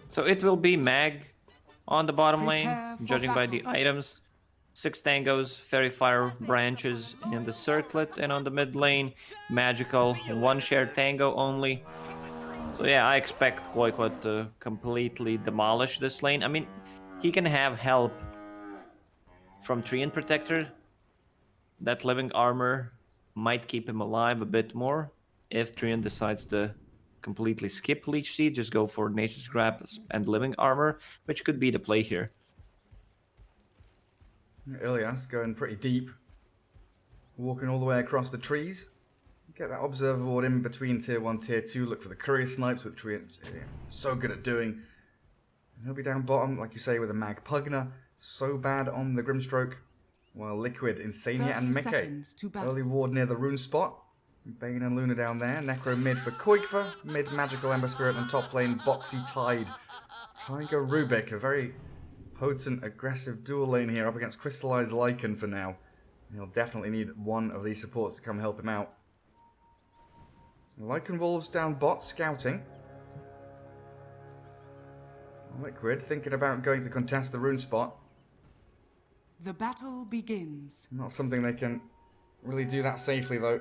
So it will be Mag on the bottom lane, Prepare for judging by the battle. items. 6 tangos, fairy fire branches in the circlet, and on the mid lane, magical, 1 shared tango only. So yeah, I expect Koikot to completely demolish this lane. I mean, he can have help from Treant Protector. That living armor might keep him alive a bit more if Treant decides to completely skip Leech Seed, just go for Nature's Grab and living armor, which could be the play here. Ilias going pretty deep. Walking all the way across the trees. Get that observer ward in between tier 1, tier 2. Look for the courier snipes, which we're so good at doing. And he'll be down bottom, like you say, with a Mag Pugner. So bad on the Grimstroke. While Liquid, Insania, and Mickey. Early ward near the rune spot. Bane and Luna down there. Necro mid for Koikva. Mid Magical Ember Spirit, and top lane Boxy Tide. Tiger Rubik, a very potent, aggressive dual lane here up against Crystallized Lycan for now. He'll definitely need one of these supports to come help him out. Lycan Wolves down bot, scouting. Liquid thinking about going to contest the rune spot. The battle begins. Not something they can really do that safely though.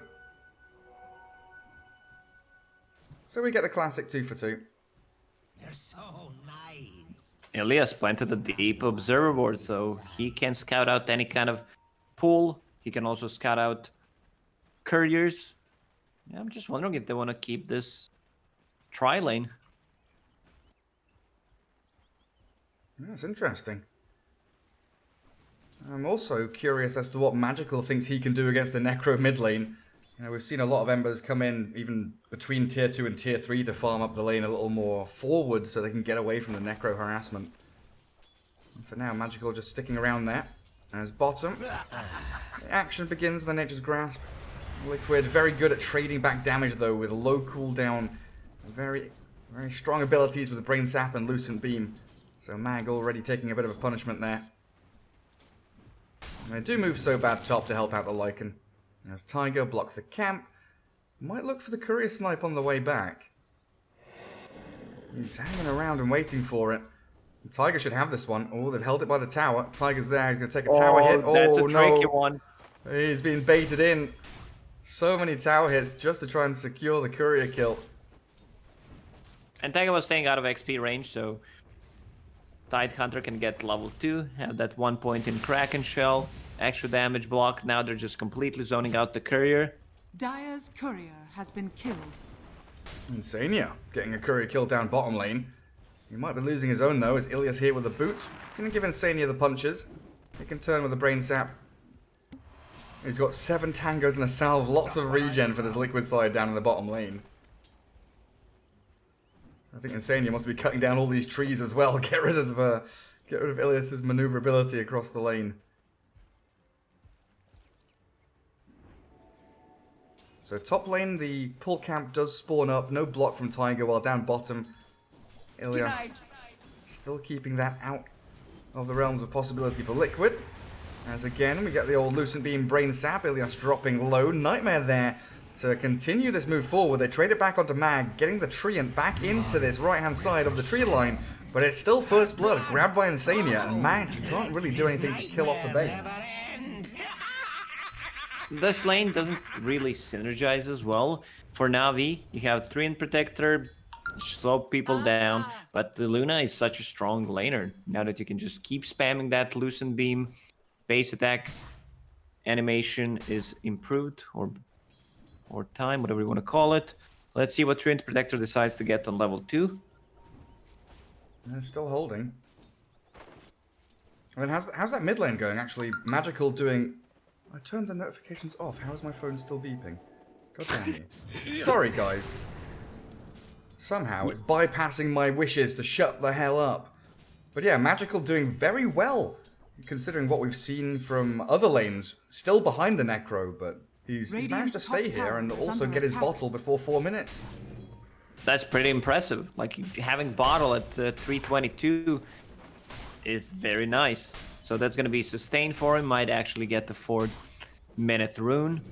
So we get the classic 2 for 2. They're so nice. Elias planted a deep observer board, so he can scout out any kind of pool. He can also scout out couriers. Yeah, I'm just wondering if they want to keep this tri-lane. That's interesting. I'm also curious as to what Magical thinks he can do against the Necro mid lane. You know, we've seen a lot of Embers come in even between tier 2 and tier 3 to farm up the lane a little more forward so they can get away from the Necro harassment. And for now, Magical just sticking around there. As bottom, the action begins with the Nature's Grasp. Liquid, very good at trading back damage though, with low cooldown, very strong abilities with the Brain Sap and Lucent Beam. So Mag already taking a bit of a punishment there. And they do move so bad top to help out the Lycan. As Tiger blocks the camp, might look for the courier snipe on the way back. He's hanging around and waiting for it. The Tiger should have this one. Oh, they've held it by the tower. Tiger's there, he's going to take a tower hit. Oh, that's a tricky no. one. He's been baited in. So many tower hits just to try and secure the courier kill. And Tiger was staying out of XP range, so Tide Hunter can get level 2, have that 1 point in Kraken Shell, extra damage block. Now they're just completely zoning out the courier. Dire's courier has been killed. Insania getting a courier kill down bottom lane. He might be losing his own though, as Ilias here with the boot. Gonna give Insania the punches. He can turn with the Brain Sap. He's got 7 tangos and a salve, lots of regen for this Liquid side down in the bottom lane. I think Insania must be cutting down all these trees as well. Get rid of Ilias's maneuverability across the lane. So top lane, the pull camp does spawn up. No block from Tiger, while down bottom, Ilias still keeping that out of the realms of possibility for Liquid. As again, we get the old Lucent Beam Brain Sap. Ilias dropping low. Nightmare there to continue this move forward. They trade it back onto Mag, getting the Treant back into this right-hand side of the tree line. But it's still First Blood, grabbed by Insania, and Mag can't really do anything to kill off the bait. This lane doesn't really synergize as well. For Navi, you have Treant Protector, slow people down, but the Luna is such a strong laner. Now that you can just keep spamming that Lucent Beam, base attack animation is improved, or time, whatever you want to call it. Let's see what Treant Protector decides to get on level 2. And still holding. I mean, how's that mid lane going? Actually, Magical doing... I turned the notifications off. How is my phone still beeping? God damn you. Sorry, guys. Somehow, it's bypassing my wishes to shut the hell up. But yeah, Magical doing very well, considering what we've seen from other lanes. Still behind the Necro, but he's managed to stay here and also get his bottle before 4 minutes. That's pretty impressive. Like, having bottle at 322 is very nice. So that's going to be sustained for him. Might actually get the 4-minute rune.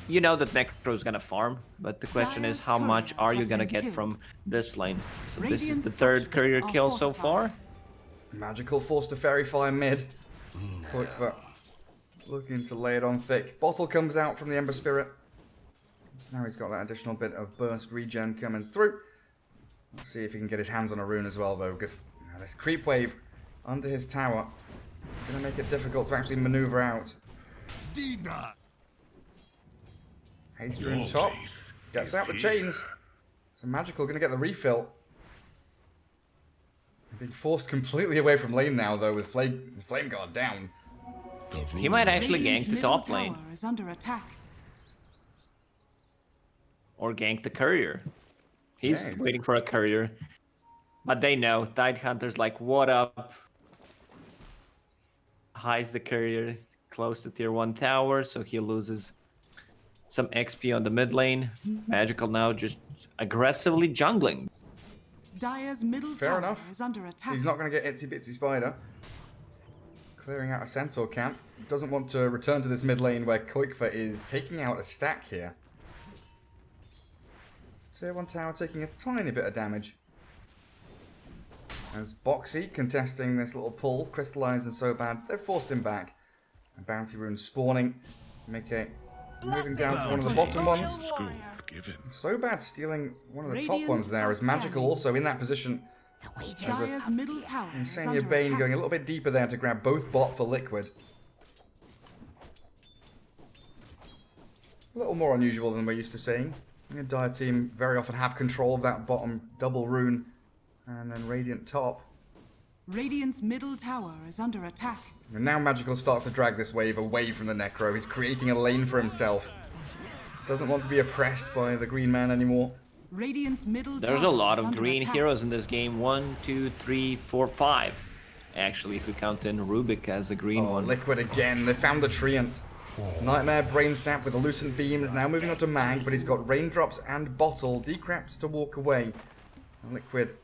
you know that Necro's gonna farm, but the question is Dire's how much courier are you has gonna been get killed. from this lane? So this is Radiant the third structures courier are kill so fortified. far. Magical forced to Fairy Fire mid. Quickfoot looking to lay it on thick. Bottle comes out from the Ember Spirit. Now he's got that additional bit of burst regen coming through. Let's see if he can get his hands on a rune as well, though, because this creep wave under his tower is going to make it difficult to actually maneuver out. Hates rune top. Gets out the chains. So Magical going to get the refill. Being forced completely away from lane now, though, with Flame Guard down. He might actually Radiant's gank the middle top lane. tower is under attack. Or gank the courier. He's Yeah, waiting for a courier. But they know. Tidehunter's like, what up? Hides the courier close to tier 1 tower, so he loses some XP on the mid lane. Magical now just aggressively jungling. Dire's middle Fair tower enough. is under attack. He's not going to get Itsy Bitsy Spider. Clearing out a Centaur camp. Doesn't want to return to this mid lane where Koikfa is taking out a stack here. Tier 1 tower taking a tiny bit of damage. As Boxy contesting this little pull, Crystallize and So Bad, they've forced him back. A Bounty Rune spawning. Mickey moving down to one of the bottom ones. So Bad stealing one of the top Radiant ones there, are as Magical scanning. also in that position. Dire's middle tower is Insania under Bane attack. going a little bit deeper there to grab both bot for Liquid. A little more unusual than we're used to seeing. The Dire team very often have control of that bottom double rune. And then Radiant top. Radiant's middle tower is under attack. And now Magical starts to drag this wave away from the Necro. He's creating a lane for himself. Doesn't want to be oppressed by the green man anymore. Radiant's middle There's a tower lot is of under green attack. heroes in this game. 1, 2, 3, 4, 5. Actually, if we count in Rubik as a green Oh, one. Liquid again. They found the Treant. Nightmare Brain Sap with the Lucent Beams. Now moving on to Mag, but he's got Raindrops and Bottle. Decraps to walk away. And Liquid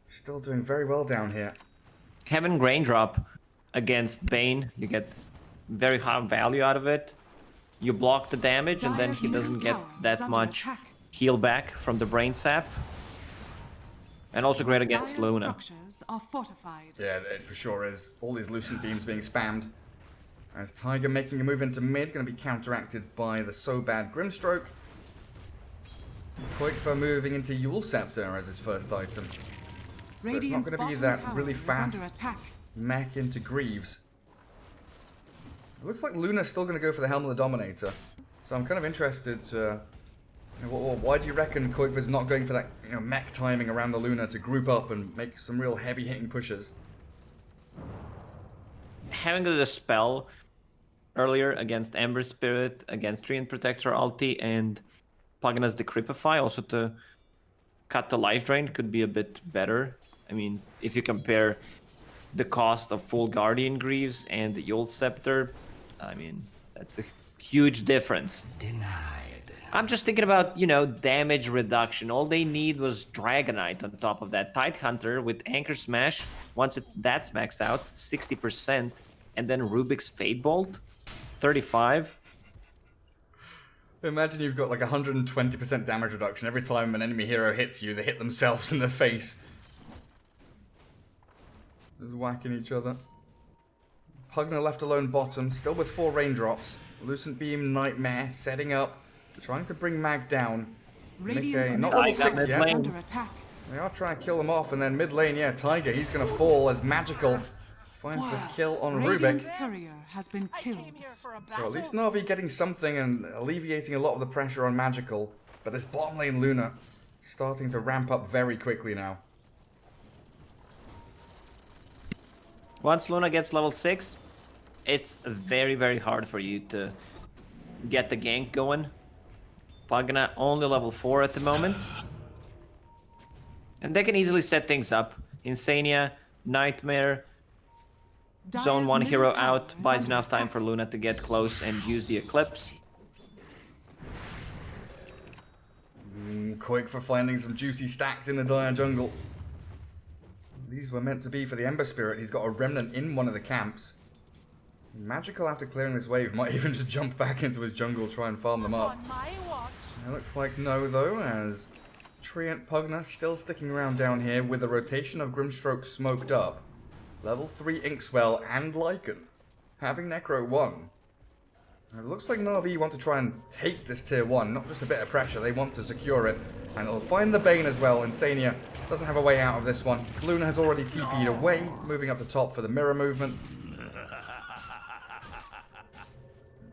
still doing very well down here. Having Raindrop against Bane, you get very high value out of it. You block the damage, and then Dire's he doesn't middle get tower is that under much attack. heal back from the Brain Sap. And also great against Dire's Luna. structures are fortified. Yeah, it for sure is. All these Lucent Beams being spammed. As Tiger making a move into mid, going to be counteracted by the So Bad Grimstroke. Koikfa moving into Yule Scepter as his first item. Radiant's gonna be bottom that tower really is fast. under attack. Mech into Greaves. It looks like Luna's still going to go for the Helm of the Dominator. So I'm kind of interested to... why do you reckon Koikva's not going for that mech timing around the Luna to group up and make some real heavy hitting pushes? Having the spell earlier against Ember Spirit, against Treant Protector ulti, and Pagana's Decrypify also to cut the life drain could be a bit better. I mean, if you compare the cost of full Guardian Greaves and the Yule Scepter, I mean, that's a huge difference. Denied. I'm just thinking about, damage reduction. All they need was Dragonite on top of that. Tidehunter with Anchor Smash, once that's maxed out, 60%. And then Rubik's Fate Bolt, 35. Imagine you've got like 120% damage reduction every time an enemy hero hits you, they hit themselves in the face. Just whacking each other. Pugna left alone bottom, still with 4 raindrops. Lucent Beam, Nightmare, setting up, trying to bring Mag down. Radiant's not middle level tower 6 is yet. under attack. They are trying to kill them off, and then mid lane, yeah, Tiger, he's going to fall as Magical finds the kill on Radiant's Rubik. courier has been killed. So at least Na'Vi getting something and alleviating a lot of the pressure on Magical. But this bottom lane Luna starting to ramp up very quickly now. Once Luna gets level 6, it's very, very hard for you to get the gank going. Pagana only level 4 at the moment. And they can easily set things up. Insania, Nightmare, Zone Dire's 1 middle hero tower out, is buys under enough time attack. for Luna to get close and use the Eclipse. Quick for finding some juicy stacks in the Dire jungle. These were meant to be for the Ember Spirit. He's got a remnant in one of the camps. Magical, after clearing this wave, might even just jump back into his jungle, try and farm them up. It looks like no, though, as Treant Pugna still sticking around down here with the rotation of Grimstroke smoked up. Level 3 Inkswell and Lycan, having Necro 1. It looks like Na'Vi want to try and take this tier 1, not just a bit of pressure, they want to secure it. And it'll find the Bane as well. Insania doesn't have a way out of this one. Luna has already TP'd away, moving up the top for the mirror movement.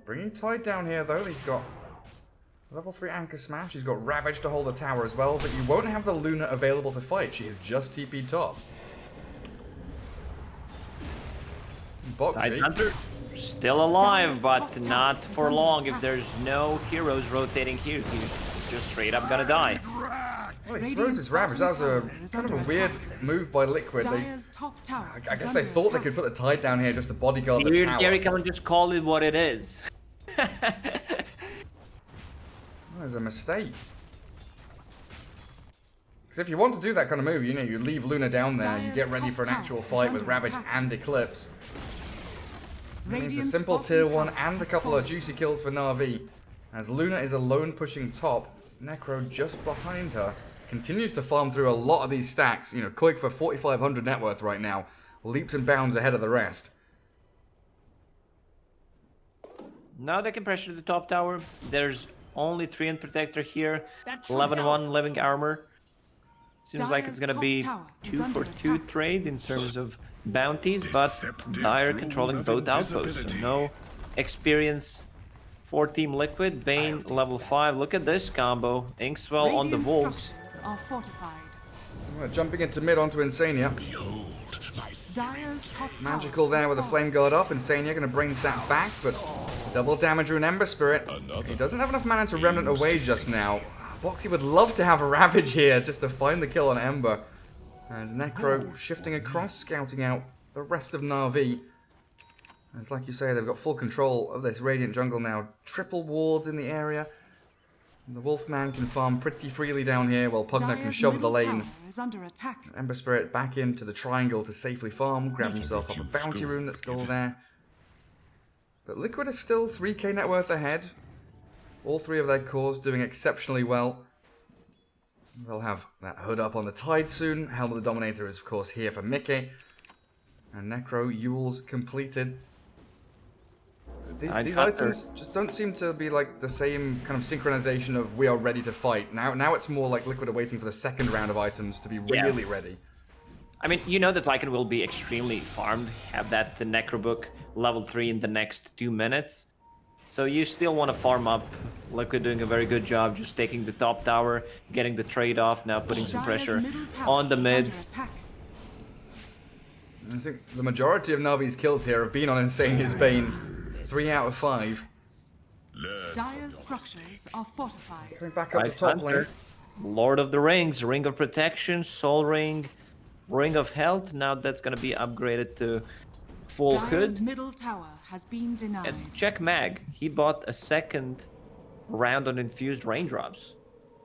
Bringing Tide down here though, he's got level 3 Anchor Smash, he's got Ravage to hold the tower as well, but you won't have the Luna available to fight, she is just TP top. Tide Hunter still alive, but not for long. If there's no heroes rotating here, he's just straight up gonna die. Well, he throws his Ravage. That was a kind of a weird move by Liquid. I guess they thought they could put the Tide down here just to bodyguard the tower. Gary, come and just call it what it is. That was a mistake. Because if you want to do that kind of move, you know, you leave Luna down there, you get ready for an actual fight with Ravage and Eclipse. It means a simple tier 1 and a couple of juicy kills for Na'Vi. As Luna is alone pushing top, Necro just behind her. Continues to farm through a lot of these stacks. You know, Koik for 4,500 net worth right now. Leaps and bounds ahead of the rest. Now they can pressure the top tower. There's only 3 in Protector here. 11-1 living armor. Seems like it's gonna be 2-for-2 trade in terms of bounties, but Dire controlling both outposts. So no experience for Team Liquid. Bane level 5. Look at this combo. Inkswell on the Wolves. Jumping into mid onto Insania. Magical there with a Flame Guard up. Insania going to bring Sap back, but double damage with an Ember Spirit. He doesn't have enough mana to Remnant away just now. Boxy would love to have a Ravage here just to find the kill on Ember. As Necro shifting across, scouting out the rest of Na'Vi. As like you say, they've got full control of this Radiant jungle now. Triple wards in the area. And the Wolfman can farm pretty freely down here while Pugna can shove the lane. Ember Spirit back into the triangle to safely farm, grab himself up a bounty rune that's still there. But Liquid is still 3k net worth ahead. All 3 of their cores doing exceptionally well. They'll have that hood up on the Tide soon. Helm of the Dominator is of course here for Mickey. And Necro, Yule's completed. These items just don't seem to be like the same kind of synchronization of we are ready to fight. Now it's more like Liquid are waiting for the second round of items to be really ready. I mean, you know that Lycan will be extremely farmed, have that Necro book level 3 in the next 2 minutes. So you still want to farm up. Liquid doing a very good job just taking the top tower, getting the trade off, now putting some pressure on the mid. I think the majority of Na'Vi's kills here have been on Insania's Bane. 3 out of 5. Dire's structures are fortified. Coming back up the top lane. Lord of the Rings, Ring of Protection, Soul Ring, Ring of Health. Now that's gonna be upgraded to full Dire's hood. middle tower has been denied. And check Mag. He bought a second round on infused raindrops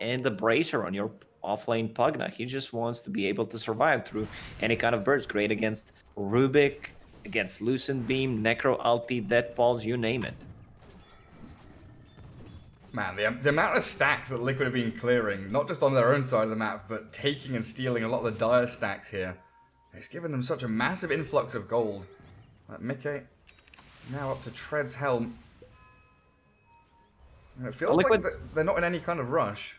and the bracer on your offlane Pugna. He just wants to be able to survive through any kind of burst. Great against Rubik, against Lucent Beam, Necro Ulti, Dead Balls, you name it. Man, the amount of stacks that Liquid have been clearing, not just on their own side of the map, but taking and stealing a lot of the Dire stacks here, it's given them such a massive influx of gold. Mickey, now up to Tread's Helm. And it feels like they're not in any kind of rush.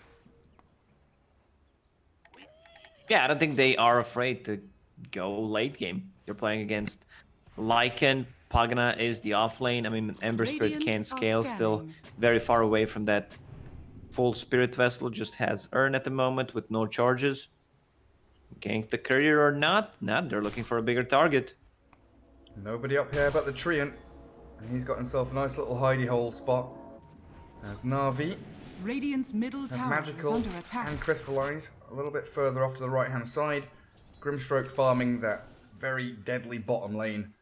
Yeah, I don't think they are afraid to go late game. You're playing against Lycan. Pugna is the offlane. I mean, Ember Spirit can't scale, still very far away from that full Spirit Vessel. Just has Urn at the moment with no charges. Gank the Courier or not? Not. They're looking for a bigger target. Nobody up here but the Treant. And he's got himself a nice little hidey hole spot. There's Na'Vi. Radiant's middle tower Magical is under attack. and Crystallize a little bit further off to the right hand side. Grimstroke farming that very deadly bottom lane.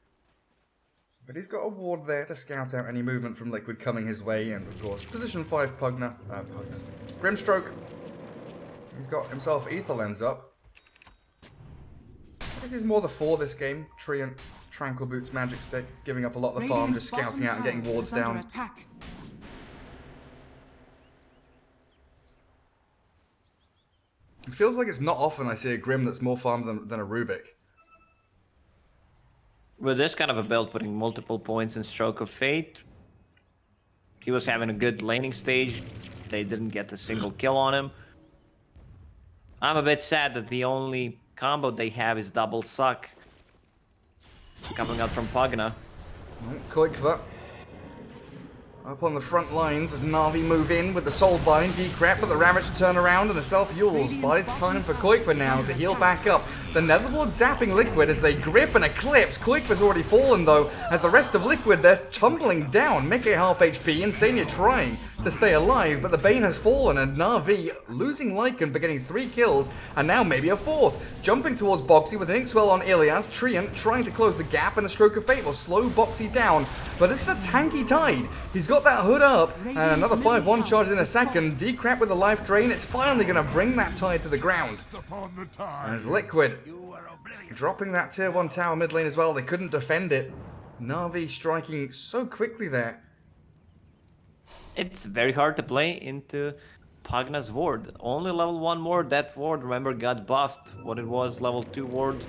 But he's got a ward there to scout out any movement from Liquid coming his way. And of course, position 5 Grimstroke. He's got himself Ether Lens up. This is more the 4 this game. Treant Tranquil Boots Magic Stick, giving up a lot of the farm, Radiant's just scouting out and bottom getting tower wards is under down. attack. It feels like it's not often I see a Grim that's more farmed than a Rubik. With this kind of a build, putting multiple points in Stroke of Fate, he was having a good laning stage. They didn't get a single kill on him. I'm a bit sad that the only combo they have is Double Suck. Coming out from Pugna. Koikva up on the front lines as Na'Vi move in with the Soulbind, Decrep, but the Ravage to turn around and the Self-Yules buys time for Koikva now to heal back up. The Netherlord zapping Liquid as they grip and eclipse. Koikva's already fallen though, as the rest of Liquid, they're tumbling down. Mickey half HP, Insania trying to stay alive, but the Bane has fallen and Na'Vi losing Lycan but getting 3 kills and now maybe a 4th. Jumping towards Boxy with an Inkswell on Ilias, Treant trying to close the gap and a Stroke of Fate will slow Boxy down. But this is a tanky Tide. He's got that hood up and another 5-1 charge in a second. Decrep with a life drain. It's finally going to bring that Tide to the ground. As Liquid dropping that tier 1 tower mid lane as well. They couldn't defend it. Na'Vi striking so quickly there. It's very hard to play into Pugna's ward. Only level 1 ward. That ward, remember, got buffed. What it was level 2 ward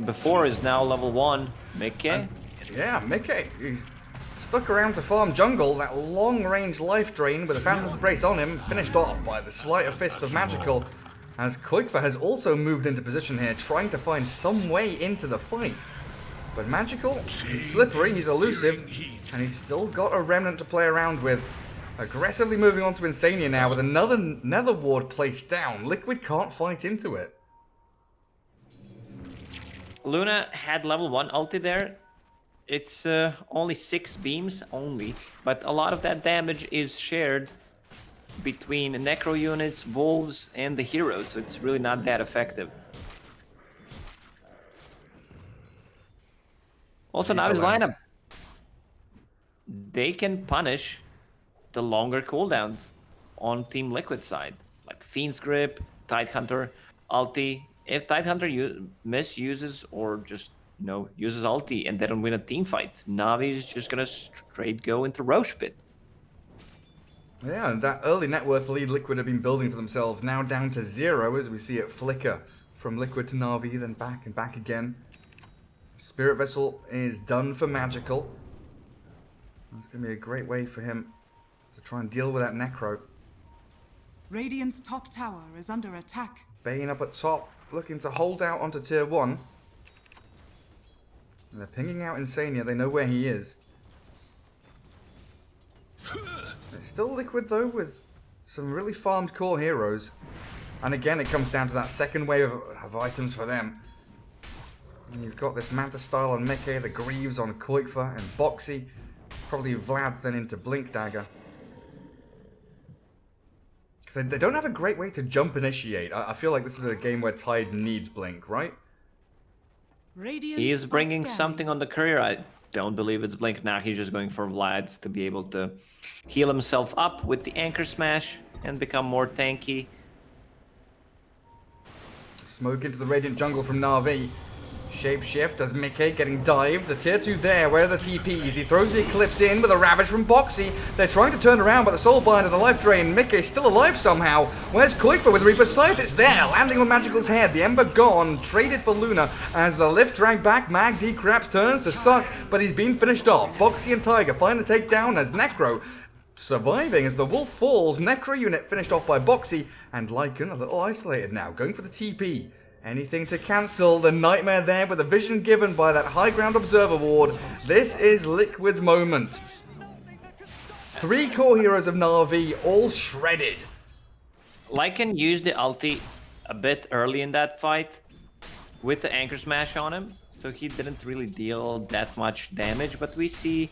before is now level 1. Mickey? Yeah, Mickey. He's stuck around to farm jungle. That long-range life drain with a Phantom's Embrace on him, finished off by the Sleight of Fist of Magical. As Koikva has also moved into position here, trying to find some way into the fight. But Magical, he's slippery, he's elusive, and he's still got a Remnant to play around with. Aggressively moving on to Insania now with another Nether Ward placed down. Liquid can't fight into it. Luna had level 1 ulti there. It's only 6 beams, but a lot of that damage is shared between Necro units, Wolves, and the heroes, so it's really not that effective. Also, now his lineup, they can punish the longer cooldowns on Team Liquid side, like Fiend's Grip, Tidehunter, ulti. If Tidehunter misuses or just uses ulti and they don't win a team fight, Na'Vi is just gonna straight go into Roche Pit. Yeah, and that early net worth lead Liquid have been building for themselves, now down to 0 as we see it flicker from Liquid to Na'Vi, then back and back again. Spirit Vessel is done for Magical. That's going to be a great way for him to try and deal with that Necro. Radiant's top tower is under attack. Bane up at top, looking to hold out onto tier 1. And they're pinging out Insania, they know where he is. It's still Liquid though, with some really farmed core heroes. And again, it comes down to that second wave of items for them. And you've got this Manta style on Mickey, the Greaves on Koikva and Boxy. Probably Vlad then into Blink Dagger. Because they don't have a great way to jump initiate. I feel like this is a game where Tide needs Blink, right? Radiant He is bringing scanning. something on the courier. I don't believe it's Blink. Now he's just going for Vlad's to be able to heal himself up with the Anchor Smash and become more tanky. Smoke into the Radiant jungle from Na'Vi. Shapeshift as Mickey getting dived. The tier 2 there, where are the TPs? He throws the Eclipse in with a Ravage from Boxy. They're trying to turn around, but the Soulbind and the Life Drain. Mickey's still alive somehow. Where's Koikva with Reaper's Sight? It's there, landing on Magical's head. The Ember gone, traded for Luna. As the lift dragged back, Mag Decraps turns to suck, but he's been finished off. Boxy and Tiger find the takedown as Necro surviving as the Wolf falls. Necro unit finished off by Boxy, and Lycan a little isolated now, going for the TP. Anything to cancel the Nightmare there with the vision given by that High Ground Observer ward. This is Liquid's moment. 3 core heroes of Na'Vi all shredded. Lycan used the ulti a bit early in that fight with the Anchor Smash on him, so he didn't really deal that much damage, but we see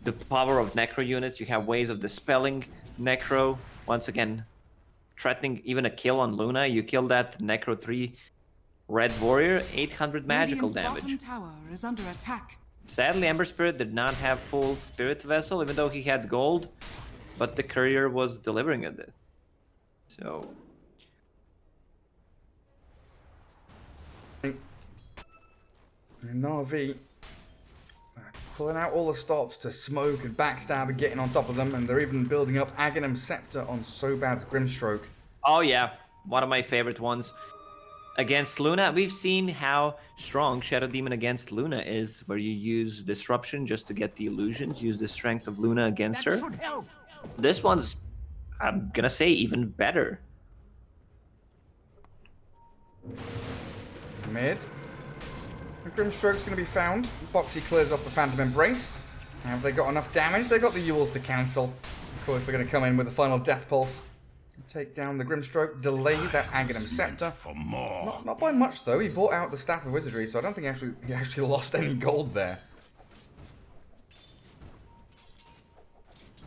the power of Necro units. You have ways of dispelling Necro. Once again, threatening even a kill on Luna. You kill that Necro 3 Red Warrior, 800 magical Radiant's damage. bottom tower is under attack. Sadly, Ember Spirit did not have full Spirit Vessel, even though he had gold, but the courier was delivering it. So... Na'Vi pulling out all the stops to smoke and backstab and getting on top of them, and they're even building up Aghanim Scepter on Sobad's Grimstroke. Oh yeah, one of my favorite ones. Against Luna, we've seen how strong Shadow Demon against Luna is, where you use Disruption just to get the illusions, use the strength of Luna against her. Should help. This one's, I'm gonna say, even better. Mid. The Grimstroke's going to be found. Boxy clears off the Phantom Embrace. Have they got enough damage? They've got the Yules to cancel. Of course, we're going to come in with the final Death Pulse. Take down the Grimstroke, delay that Aghanim Scepter. For more. Not by much, though. He bought out the Staff of Wizardry, so I don't think he actually lost any gold there.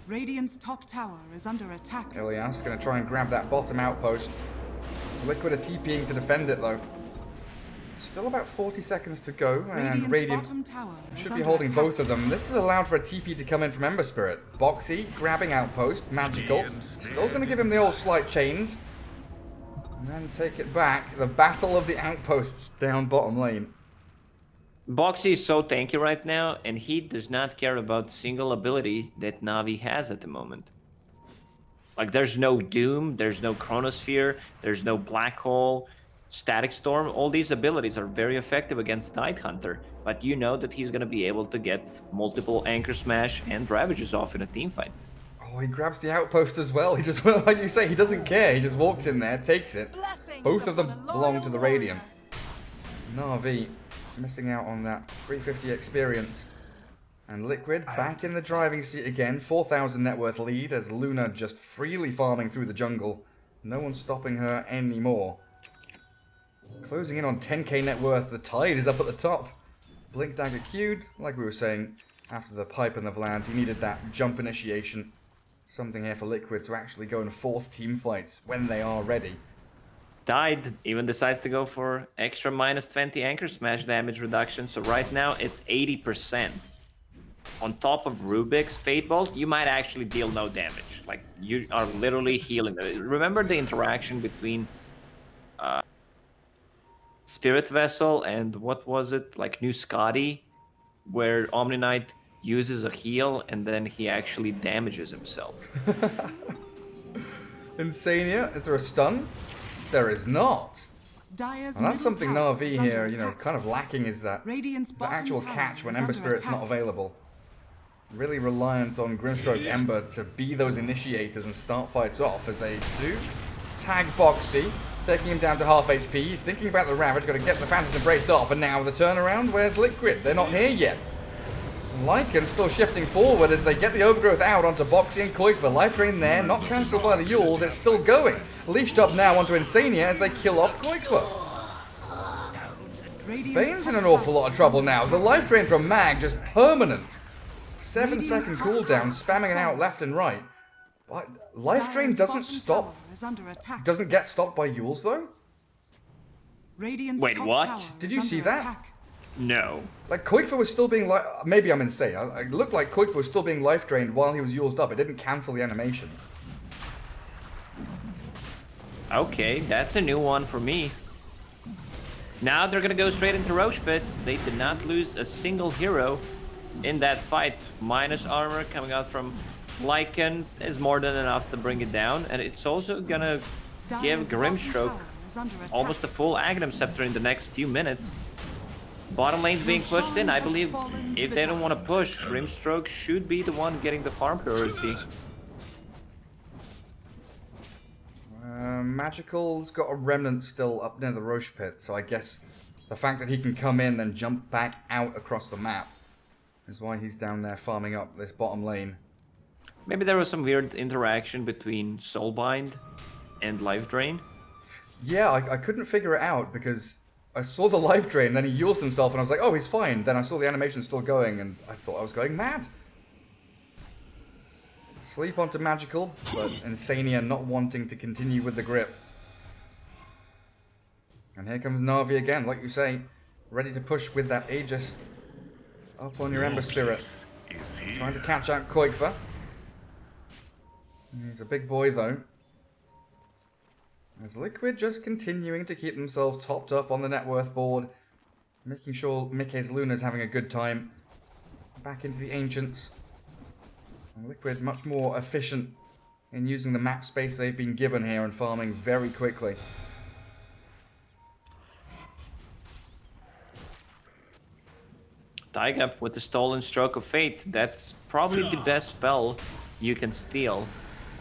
Radiant's top tower is under attack. Ilias going to try and grab that bottom outpost. Liquid are TPing to defend it, though. Still about 40 seconds to go, and Radiant bottom tower should be holding both of them. This is allowed for a TP to come in from Ember Spirit. Boxy grabbing outpost, magical. Still going to give him the old slight chains. And then take it back. The battle of the outposts down bottom lane. Boxy is so tanky right now, and he does not care about single ability that Na'Vi has at the moment. Like, there's no Doom, there's no Chronosphere, there's no Black Hole, Static Storm. All these abilities are very effective against Night Hunter, but you know that he's going to be able to get multiple Anchor Smash and Ravages off in a team fight. Oh, he grabs the outpost as well. He just, like you say, he doesn't care. He just walks in there, takes it. Both of them belong to the Radiant. Na'Vi missing out on that 350 experience. And Liquid back in the driving seat again. 4,000 net worth lead as Luna just freely farming through the jungle. No one's stopping her anymore. Closing in on 10k net worth. The tide is up at the top. Blink Dagger queued. Like we were saying, after the Pipe and the Vlans, he needed that jump initiation. Something here for Liquid to actually go and force team fights when they are ready. Tide even decides to go for extra minus 20 Anchor Smash damage reduction, so right now it's 80%. On top of Rubik's Fate Bolt, you might actually deal no damage. Like, you are literally healing. Remember the interaction between Spirit Vessel and what was it? Like New Scotty, where Omni Knight uses a heal and then he actually damages himself. Insania, is there a stun? There is not. Dire's And that's middle something tower Na'Vi is under here, you know, attack. kind of lacking is that Radiant's the bottom actual tower catch when is Ember under Spirit's not attack. available. Really reliant on Grimstroke Ember to be those initiators and start fights off as they do. Tag Boxy, taking him down to half HP. He's thinking about the Ravage, got to get the Phantom Embrace off, and now the turnaround, where's Liquid? They're not here yet. Lycan still shifting forward as they get the Overgrowth out onto Boxy and Koik. The life drain there, not cancelled by the Yules, it's still going. Leashed up now onto Insania as they kill off Koikva. Bane's in an awful lot of trouble now. The life drain from Mag just permanent. 7-second cooldown, spamming it out left and right. What? Life drain doesn't stop. Doesn't get stopped by Yules though? Wait, what? Did you see that? No. Like, Koikva was still being maybe I'm insane. It looked like Koikva was still being life drained while he was Yulesed up. It didn't cancel the animation. Okay, that's a new one for me. Now they're gonna go straight into Roche Pit. They did not lose a single hero in that fight. Minus armor coming out from Lycan is more than enough to bring it down. And it's also gonna give Grimstroke almost a full Aghanim Scepter in the next few minutes. Bottom lane's being pushed in. I believe if they don't want to push, Grimstroke should be the one getting the farm priority. Magical's got a remnant still up near the Roche Pit, so I guess the fact that he can come in then jump back out across the map is why he's down there farming up this bottom lane. Maybe there was some weird interaction between Soulbind and Life Drain. Yeah, I couldn't figure it out because I saw the life drain, then he used himself, and I was like, oh, he's fine. Then I saw the animation still going, and I thought I was going mad. Sleep onto Magical, but Insania not wanting to continue with the grip. And here comes Na'Vi again, like you say, ready to push with that Aegis up on your Ember Spirit. Trying to catch out Koikva. He's a big boy, though. As Liquid just continuing to keep themselves topped up on the net worth board, making sure Mickey's Luna's having a good time. back into the Ancients. And Liquid much more efficient in using the map space they've been given here and farming very quickly. Taiga with the Stolen Stroke of Fate. That's probably the best spell you can steal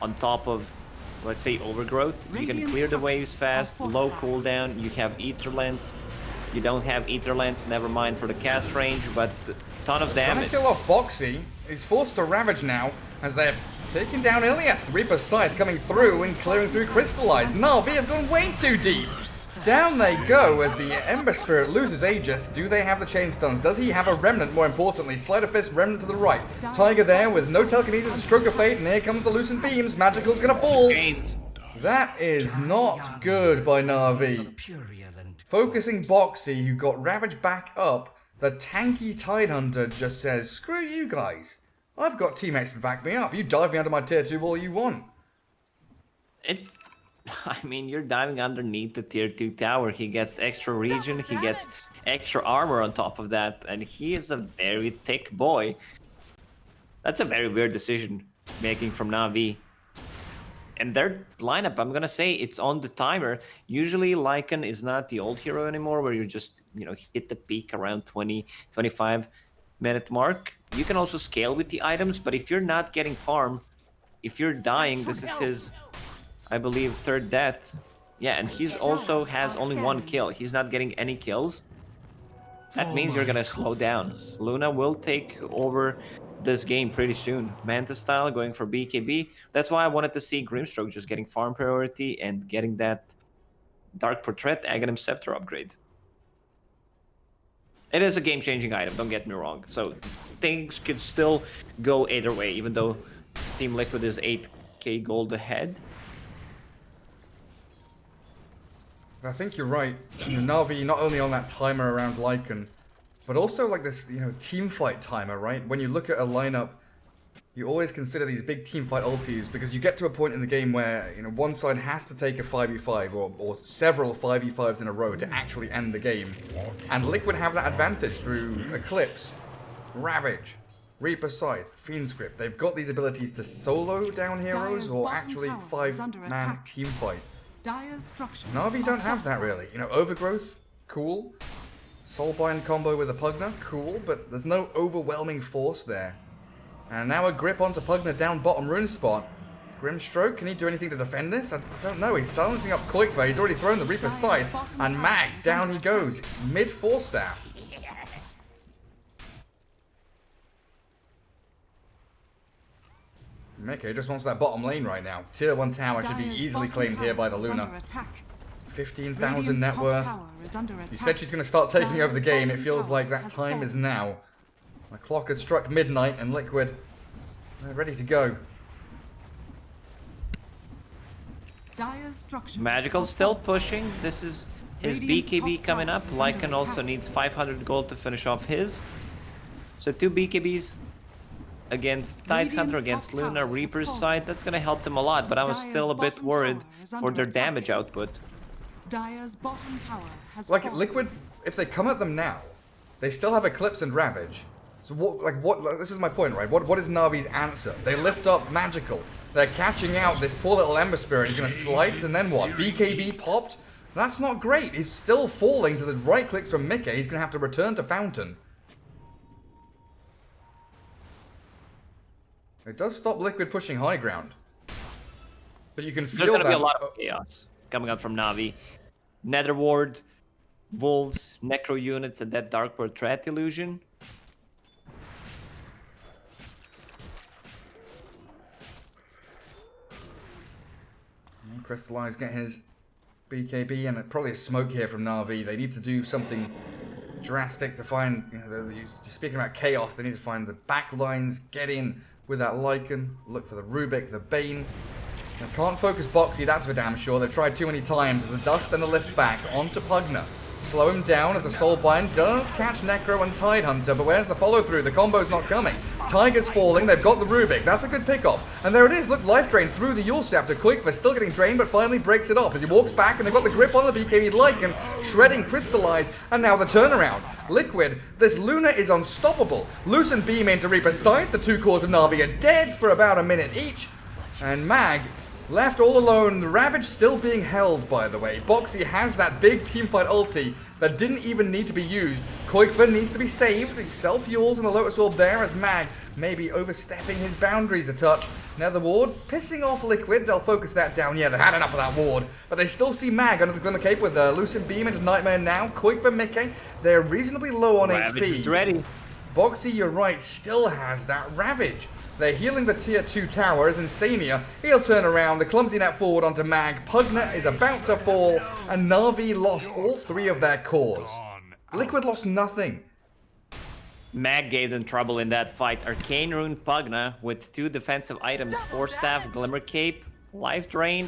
on top of, let's say, Overgrowth. You can clear the waves fast, low cooldown, you have Ether Lens. You don't have Ether Lens, never mind for the cast range, but a ton of damage. Trying to kill off Boxy. He's forced to Ravage now as they're taking down Ilias. Reaper's Scythe coming through and clearing through Crystallize. Na'Vi have gone way too deep. Down they go as the Ember Spirit loses Aegis. Do they have the chain stuns? Does he have a Remnant, more importantly? Sleight of Fist, Remnant to the right. Tiger there with no Telekinesis and Stroke of Fate, and here comes the Lucent Beams. Magical's gonna fall. That is not good by Na'Vi. Focusing Boxy, who got Ravage back up, the tanky Tidehunter just says, screw you guys. I've got teammates to back me up. You dive me under my tier 2 all you want. It's... I mean, you're diving underneath the tier 2 tower. He gets extra regen, he gets extra armor on top of that, and he is a very thick boy. That's a very weird decision making from Na'Vi. And their lineup, I'm gonna say, it's on the timer. Usually Lycan is not the old hero anymore, where you just, you know, hit the peak around 20-25 minute mark. You can also scale with the items, but if you're not getting farm, if you're dying, this is his, I believe, third death. Yeah, and he's also has only 1 kill. He's not getting any kills. That means you're gonna slow down. Luna will take over this game pretty soon. Manta style, going for BKB. That's why I wanted to see Grimstroke just getting farm priority and getting that Dark Portrait Aghanim Scepter upgrade. It is a game-changing item, don't get me wrong. So things could still go either way, even though Team Liquid is 8k gold ahead. I think you're right. Na'Vi not only on that timer around Lycan, but also like this, you know, team fight timer, right? When you look at a lineup, you always consider these big team fight ultis because you get to a point in the game where, you know, one side has to take a 5v5 or several 5v5s in a row to actually end the game. And Liquid have that advantage through Eclipse, Ravage, Reaper Scythe, Fiend's Grip. They've got these abilities to solo down heroes or actually 5-man team fight. Na'Vi don't have that really. You know, Overgrowth, cool. Soulbind combo with a Pugna, cool, but there's no overwhelming force there. And now a grip onto Pugna down bottom rune spot. Grimstroke, can he do anything to defend this? I don't know, he's silencing up Quickfire, he's already thrown the Reaper's Scythe, and Mag, down he goes, mid 4-staff. Mickey just wants that bottom lane right now. Tier 1 tower should be easily claimed here by the Luna. 15,000 net worth. You said she's going to start taking over the game. It feels like that time is now. The clock has struck midnight and Liquid, they're ready to go. Magical still pushing. This is his BKB coming up. Lycan also needs 500 gold to finish off his. So 2 BKBs against Tidehunter, against Luna, Reaper's side. That's going to help them a lot, but I was still a bit worried for their damage output. Like, Liquid, if they come at them now, they still have Eclipse and Ravage. So what, this is my point, right? What is Na'Vi's answer? They lift up Magical. They're catching out this poor little Ember Spirit. He's going to slice, and then what? BKB popped? That's not great. He's still falling to the right clicks from Mickey. He's going to have to return to Fountain. It does stop Liquid pushing high ground. But you can feel that. There's going to be a lot of chaos coming out from Na'Vi. Nether Ward, Wolves, Necro units, and that Dark Portrait illusion. Crystallize get his BKB and probably a smoke here from Na'Vi. They need to do something drastic to find, you know, you're speaking about chaos, they need to find the back lines, get in with that Lycan, look for the Rubik, the Bane. They can't focus Boxy, that's for damn sure. They've tried too many times. The dust and the lift back onto Pugna. slow him down as the Soulbind does catch Necro and Tidehunter, but where's the follow-through? The combo's not coming. Tiger's falling, they've got the Rubik. That's a good pick-off. And there it is, look, life drain through the Yule Scepter. Quickver still getting drained, but finally breaks it off as he walks back, and they've got the grip on the BKB Lycan, shredding Crystallize, and now the turnaround. Liquid, this Luna is unstoppable. Lucent Beam into Reaper's Sight, the two cores of Na'Vi are dead for about a minute each. And Mag left all alone. The Ravage still being held, by the way. Boxy has that big teamfight ulti that didn't even need to be used. Quickver needs to be saved. He self-yules on the Lotus Orb there as Mag may be overstepping his boundaries a touch. Nether Ward pissing off Liquid. They'll focus that down. Yeah, they've had enough of that ward. But they still see Mag under the Glimmer Cape with the Lucent Beam into Nightmare now. Quickver, Mickey, they're reasonably low on Ravage HP. is ready. Boxy, you're right, still has that Ravage. They're healing the tier 2 tower as Insania. He'll turn around, the clumsy net forward onto Mag. Pugna is about to fall, and Na'Vi lost all 3 of their cores. Liquid lost nothing. Mag gave them trouble in that fight. Arcane Rune Pugna with 2 defensive items, Force Staff, Glimmer Cape. Life Drain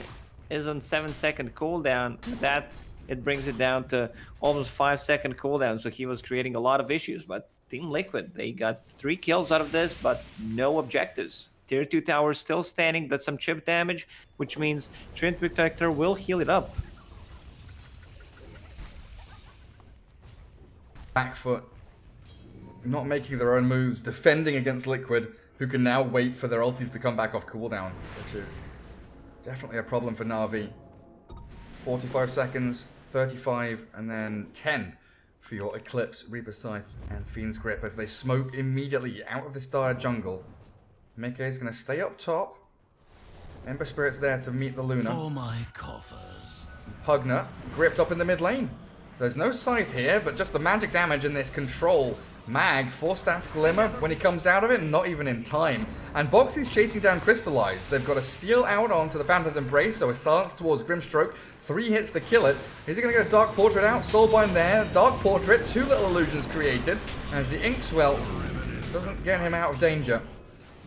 is on 7-second cooldown. That, it brings it down to almost 5-second cooldown, so he was creating a lot of issues, but Team Liquid, they got 3 kills out of this, but no objectives. Tier 2 tower still standing, that's some chip damage, which means Treant Protector will heal it up. Back foot. Not making their own moves, defending against Liquid, who can now wait for their ultis to come back off cooldown, which is definitely a problem for Na'Vi. 45 seconds, 35, and then 10. For your Eclipse, Reaper's Scythe, and Fiend's Grip as they smoke immediately out of this dire jungle. Mickey's going to stay up top. Ember Spirit's there to meet the Luna. For my coffers. Pugna gripped up in the mid lane. There's no Scythe here, but just the magic damage in this control. Mag, Force Staff Glimmer, when he comes out of it, not even in time. And Boxy's chasing down Crystallize. They've got to steal out onto the Phantom's Embrace, so a silence towards Grimstroke. 3 hits to kill it. Is he going to get a Dark Portrait out? Soulbind there. Dark Portrait, 2 little illusions created. As the Inkswell doesn't get him out of danger.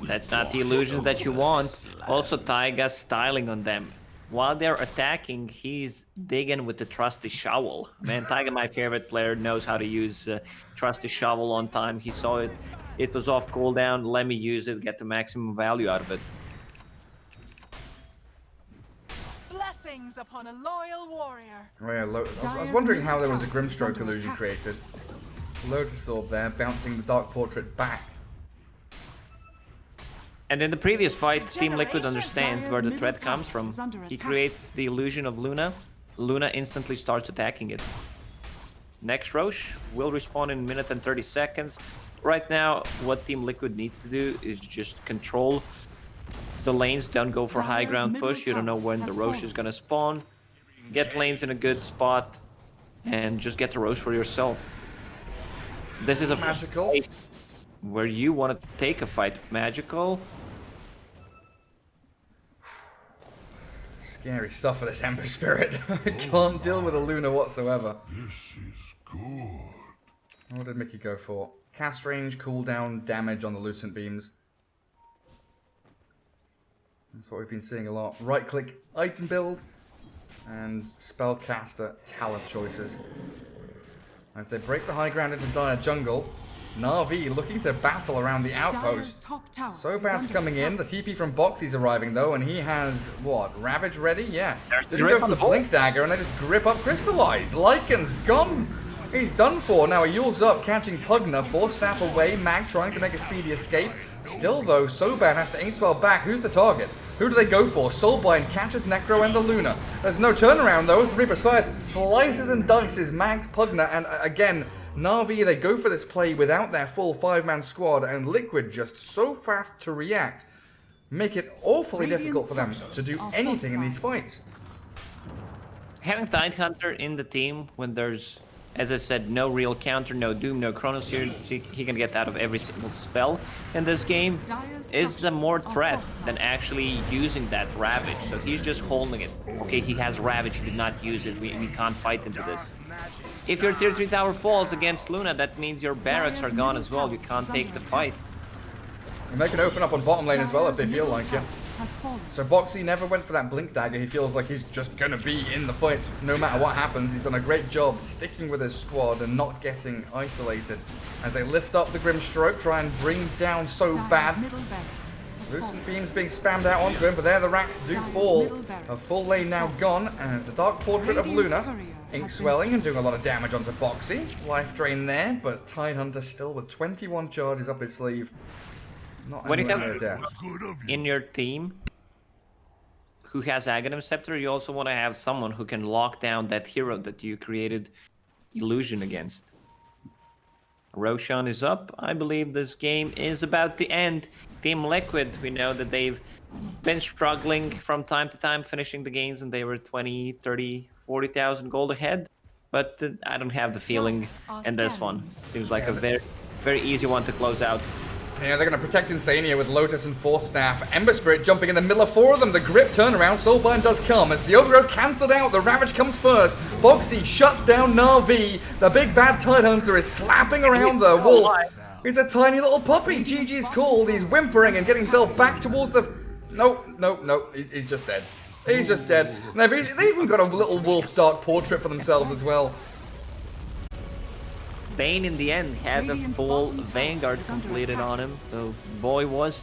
That's not the illusions that you want. Also, Taiga's styling on them. While they're attacking, he's digging with the Trusty Shovel. Man, Taiga, my favorite player, knows how to use Trusty Shovel on time. He saw it. It was off cooldown. Let me use it, get the maximum value out of it. Blessings upon a loyal warrior. Oh yeah, I was wondering how there was a Grimstroke illusion created. Lotus Orb there, bouncing the Dark Portrait back. And in the previous fight, Team Liquid understands where the threat comes from. He creates the illusion of Luna. Luna instantly starts attacking it. Next Roche will respawn in a minute and 30 seconds. Right now, what Team Liquid needs to do is just control the lanes. Don't go for high ground push. You don't know when the Roche is going to spawn. Get lanes in a good spot and just get the Roche for yourself. This is a Magical. Where you want to take a fight. Magical. Scary stuff for this Ember Spirit. I can't deal with a Luna whatsoever. This is good. What did Mickey go for? Cast range, cooldown, damage on the Lucent Beams. That's what we've been seeing a lot. Right click, item build, and spellcaster talent choices. As they break the high ground into dire jungle, Na'Vi looking to battle around the outpost. Sobat's coming in. The TP from Boxy's arriving though, and he has what? Ravage ready? Yeah. Did he go for the Blink Dagger and they just grip up Crystallize? Lycan's gone. He's done for. Now he Yule's up, catching Pugna. Force Staff away. Mag trying to make a speedy escape. Still though, Sobat has to Inkswell back. Who's the target? Who do they go for? Soulbind catches Necro and the Luna. There's no turnaround though as the Reaper Scythe slices and dices Mag's Pugna, and again, Na'Vi, they go for this play without their full 5-man squad, and Liquid just so fast to react, make it awfully difficult for them to do anything in these fights. Having Tidehunter in the team when there's, as I said, no real counter, no Doom, no Chronos here, he can get out of every single spell in this game, is a more threat than actually using that Ravage. So he's just holding it. Okay, he has Ravage, he did not use it, we can't fight into this. If your tier 3 tower falls against Luna, that means your barracks are gone as well. You can't take the fight. And they can open up on bottom lane as well if they feel like it. has fallen. So Boxy never went for that blink dagger. He feels like he's just gonna be in the fights no matter what happens. He's done a great job sticking with his squad and not getting isolated. As they lift up the Grimstroke, try and bring down So Dire's Bad. middle barracks has Lucent fallen. beams being spammed out onto him, but there the racks do Dire's fall. middle barracks A full lane now gone, as the Dark Portrait of Radiant's Luna, courier ink has been swelling and doing a lot of damage onto Boxy. Life drain there, but Tidehunter still with 21 charges up his sleeve. Not When you anywhere have- near death. Good of you. In your team who has Aghanim Scepter, you also want to have someone who can lock down that hero that you created illusion against. Roshan is up. I believe this game is about to end. Team Liquid, we know that they've been struggling from time to time finishing the games, and they were 20, 30, 40,000 gold ahead. But I don't have the feeling in this one. Seems like a very, very easy one to close out. Yeah, they're going to protect Insania with Lotus and Force Staff. Ember Spirit jumping in the middle of four of them. The grip turnaround. Soulbind does come as the Overgrowth cancelled out. The Ravage comes first. Boxy shuts down Na'Vi. The big bad Tidehunter is slapping around the wolf. He's a tiny little puppy. GG's called. He's whimpering and getting himself back towards the... No. He's just dead. He's just dead. And they've even got a little wolf dark portrait for themselves as well. Bane in the end had the Radiant's full bottom tower Vanguard is under completed attack. on him, so boy was